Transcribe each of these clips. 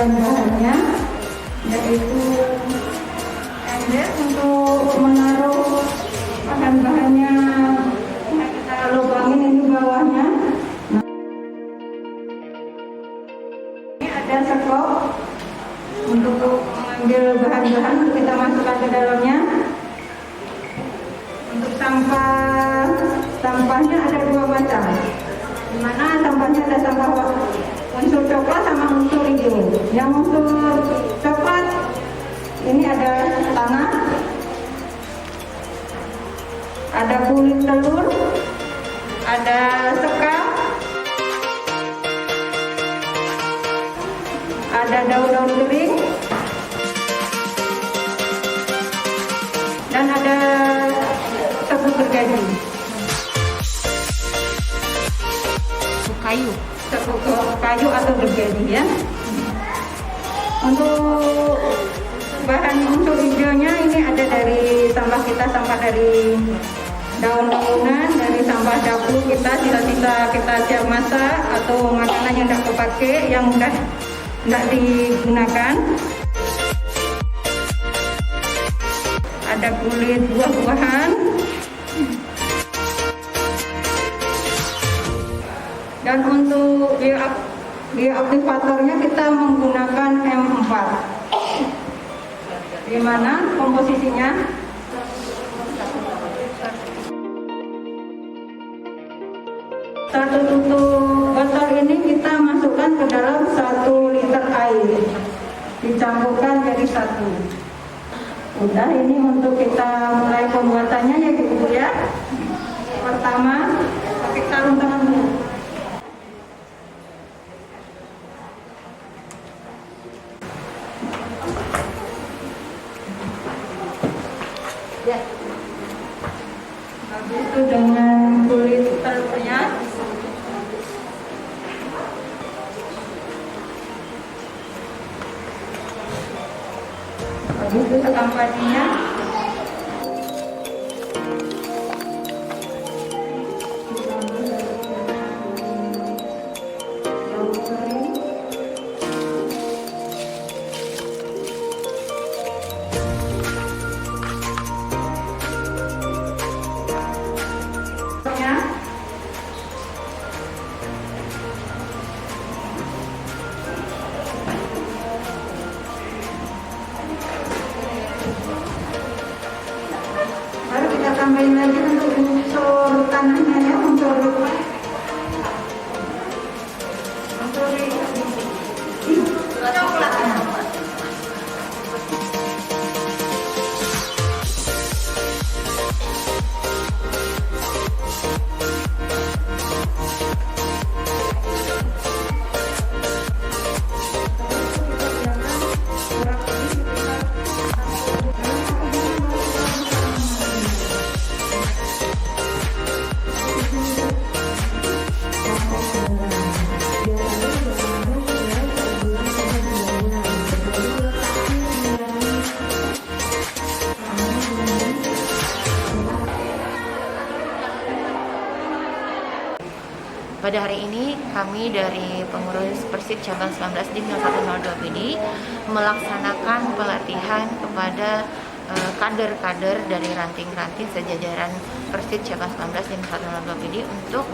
bahan-bahannya, yaitu ember untuk menaruh bahan-bahannya. Kita lubangin ini bawahnya. Ini ada sekop untuk mengambil bahan-bahan untuk kita masukkan ke dalamnya. Untuk sampahnya ada dua macam, di mana sampahnya ada sampah unsur coklat sama unsur hijau. Yang unsur coklat ini ada tanah, ada kulit telur, ada sekam, ada daun-daun kering, dan ada tepung gergaji. Tepung kayu atau gergaji ya. Untuk bahan unsur hijaunya ini ada dari sampah kita, sampah dari daun-daunan, dari sampah dapur kita, sisa-sisa kita siap masak atau makanan yang tidak kepake, yang udah tidak digunakan. Ada kulit buah-buahan. Dan untuk bioaktivatornya kita menggunakan M4, di mana komposisinya satu tutup botol ini kita masukkan ke dalam 1 liter air, dicampurkan jadi satu. Udah, ini untuk kita mulai pembuatannya ya Ibu ya. Pertama pakai sarung tangan dulu. Ya. Habis itu dengan kulit telurnya. Habis itu sekam padinya. Baru kita tambahin lagi untuk unsur tanahnya ya, unsur coklatnya. Pada hari ini kami dari pengurus Persib Cabang 19 Dim 0102 PD melaksanakan pelatihan kepada kader-kader dari ranting-ranting sejajaran Persib Cabang 19 Dim 0102 PD untuk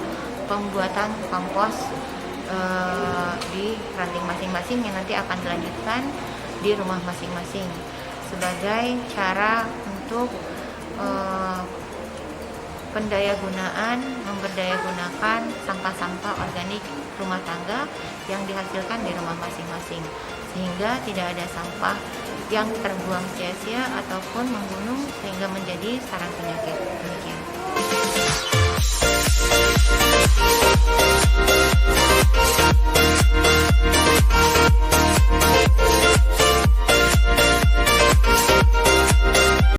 pembuatan kompos di ranting masing-masing yang nanti akan dilanjutkan di rumah masing-masing sebagai cara untuk memberdayagunakan sampah-sampah organik rumah tangga yang dihasilkan di rumah masing-masing, sehingga tidak ada sampah yang terbuang sia-sia ataupun menggunung sehingga menjadi sarang penyakit. Demikian.